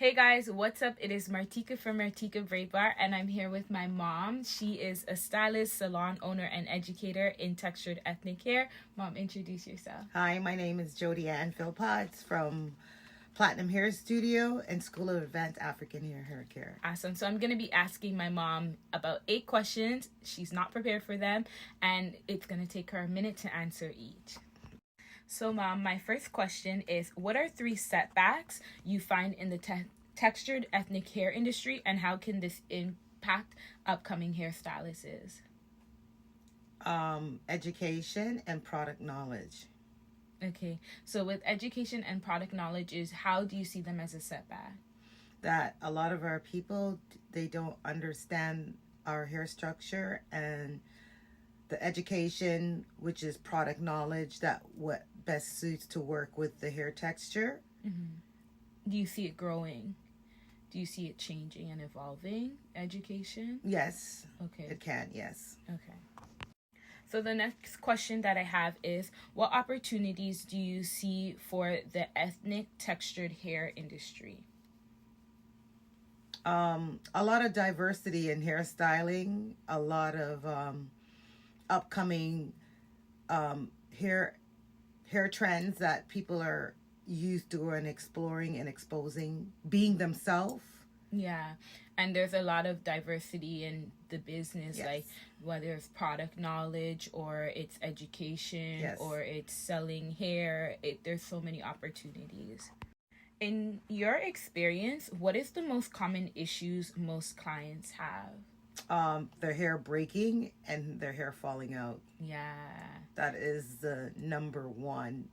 Hey guys, what's up? It is Martika from Martika Braid Bar, and I'm here with my mom. She is a stylist, salon owner, and educator in textured ethnic hair. Mom, introduce yourself. Hi, my name is Jody Ann Philpotts from Platinum Hair Studio and School of Advanced African Hair Care. Awesome. So I'm going to be asking my mom about 8 questions. She's not prepared for them, and it's going to take her a minute to answer each. So, Mom, my first question is, what are 3 setbacks you find in the textured ethnic hair industry, and how can this impact upcoming hairstylists? Education and product knowledge. Okay, so with education and product knowledge, how do you see them as a setback? That a lot of our people, they don't understand our hair structure, and the education, which is product knowledge, that what best suits to work with the hair texture. Do you see it growing? Do you see it changing and evolving, education? Yes. Okay. It can, yes. Okay. So the next question that I have is, what opportunities do you see for the ethnic textured hair industry? A lot of diversity in hairstyling, a lot of upcoming hair trends that people are used to and exploring and exposing, being themselves. Yeah, and there's a lot of diversity in the business, Yes. like whether it's product knowledge or it's education Yes. or it's selling hair. There's so many opportunities. In your experience, what is the most common issues most clients have? Their hair breaking and their hair falling out. Yeah. That is the number one.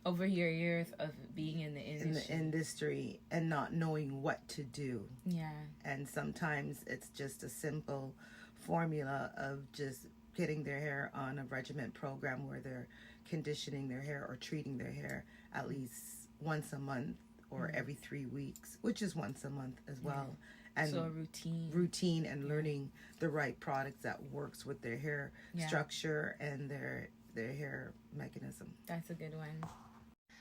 Over your years of being in the industry and not knowing what to do. Yeah. And sometimes it's just a simple formula of just getting their hair on a regimen program where they're conditioning their hair or treating their hair at least once a month or every 3 weeks, which is once a month as well. And so routine and learning the right products that works with their hair structure and their hair mechanism. That's a good one.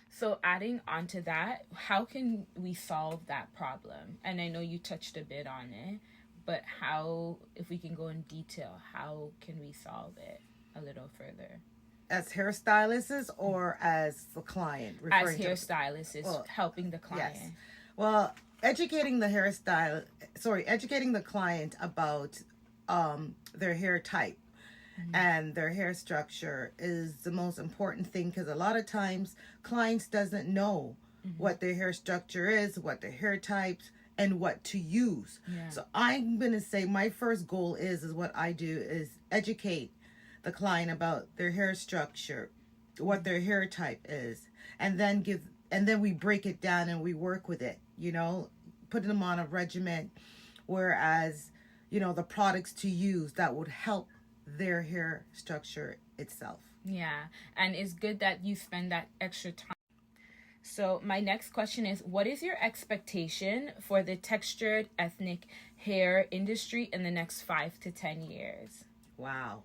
So adding on to that, how can we solve that problem? And I know you touched a bit on it, but how, if we can go in detail, how can we solve it a little further? As hairstylists or as the client? As hairstylists, helping the client. Yes. Well, educating the client about their hair type and their hair structure is the most important thing, because a lot of times clients doesn't know what their hair structure is, what their hair types, and what to use. So I'm going to say my first goal is what I do is educate the client about their hair structure, what their hair type is, and then we break it down and we work with it, putting them on a regimen, whereas, the products to use that would help their hair structure itself. Yeah, and it's good that you spend that extra time. So my next question is, what is your expectation for the textured ethnic hair industry in the next 5 to 10 years? Wow.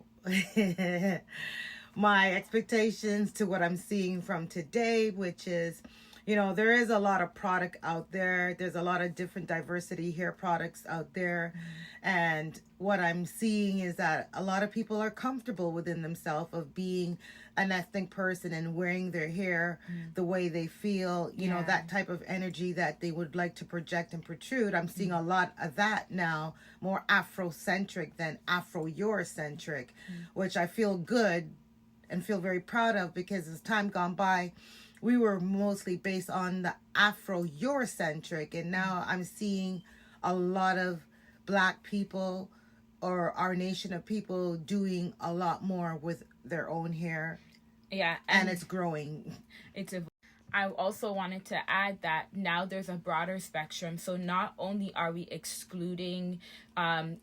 My expectations to what I'm seeing from today, which is, there is a lot of product out there. There's a lot of different diversity hair products out there. And what I'm seeing is that a lot of people are comfortable within themselves of being an ethnic person and wearing their hair the way they feel, that type of energy that they would like to project and protrude. I'm seeing a lot of that now, more Afrocentric than Afro-Eurocentric, which I feel good and feel very proud of, because as time gone by, we were mostly based on the Afro-Eurocentric, and now I'm seeing a lot of Black people or our nation of people doing a lot more with their own hair. Yeah. And it's growing. I also wanted to add that now there's a broader spectrum. So not only are we excluding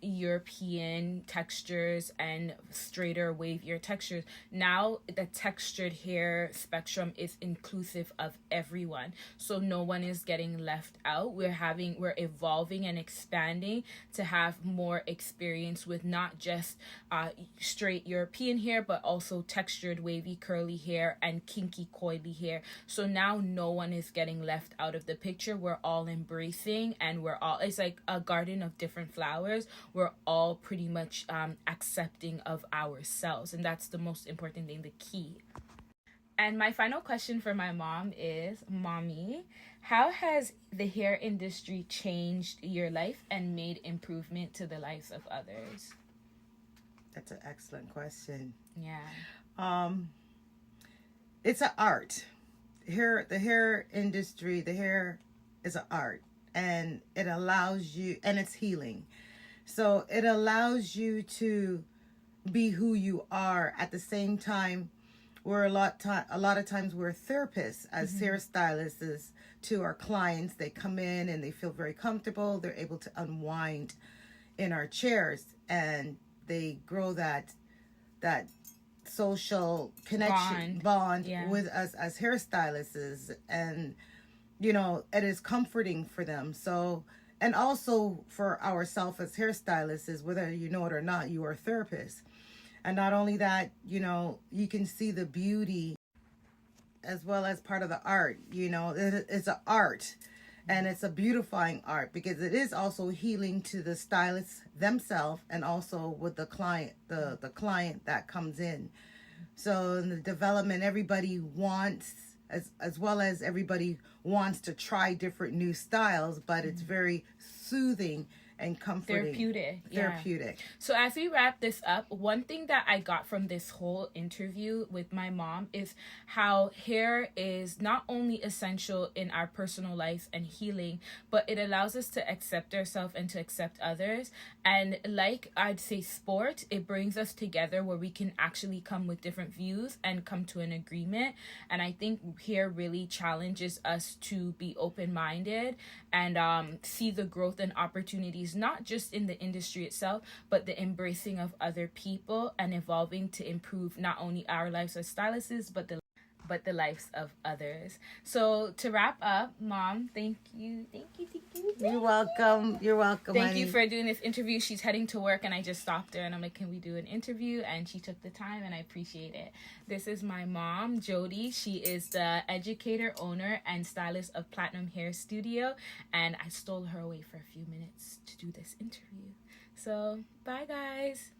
European textures and straighter, wavier textures. Now the textured hair spectrum is inclusive of everyone, so no one is getting left out. We're evolving and expanding to have more experience with not just straight European hair, but also textured, wavy, curly hair and kinky, coily hair. So now no one is getting left out of the picture. We're all embracing, and it's like a garden of different flowers. We're all pretty much accepting of ourselves, and that's the most important thing, the key. And my final question for my mom is, Mommy, how has the hair industry changed your life and made improvement to the lives of others? That's an excellent question. Yeah. It's an art. The hair industry, the hair is an art, and it allows you, and it's healing. So it allows you to be who you are. At the same time, we're a lot of times we're therapists as hairstylists to our clients. They come in and they feel very comfortable. They're able to unwind in our chairs, and they grow that social connection bond yeah. with us as hairstylists, and it is comforting for them. So, and also for ourselves as hairstylists, whether you know it or not, you are a therapist. And not only that, you can see the beauty as well as part of the art. It's an art, and it's a beautifying art, because it is also healing to the stylists themselves, and also with the client, the client that comes in. So in the development, everybody wants, as well as everybody wants to try different new styles, but it's very soothing and comforting. Therapeutic. So as we wrap this up, one thing that I got from this whole interview with my mom is how hair is not only essential in our personal lives and healing, but it allows us to accept ourselves and to accept others. And like I'd say sport, it brings us together where we can actually come with different views and come to an agreement. And I think hair really challenges us to be open-minded and see the growth and opportunities, not just in the industry itself, but the embracing of other people and evolving to improve not only our lives as stylists, but the lives of others. So to wrap up, Mom, thank you. You're welcome. Thank honey. you for doing this interview. She's heading to work, and I just stopped her and I'm like, can we do an interview? And she took the time, and I appreciate it. This is my mom, Jody. She is the educator, owner, and stylist of Platinum Hair Studio, and I stole her away for a few minutes to do this interview. So bye, guys.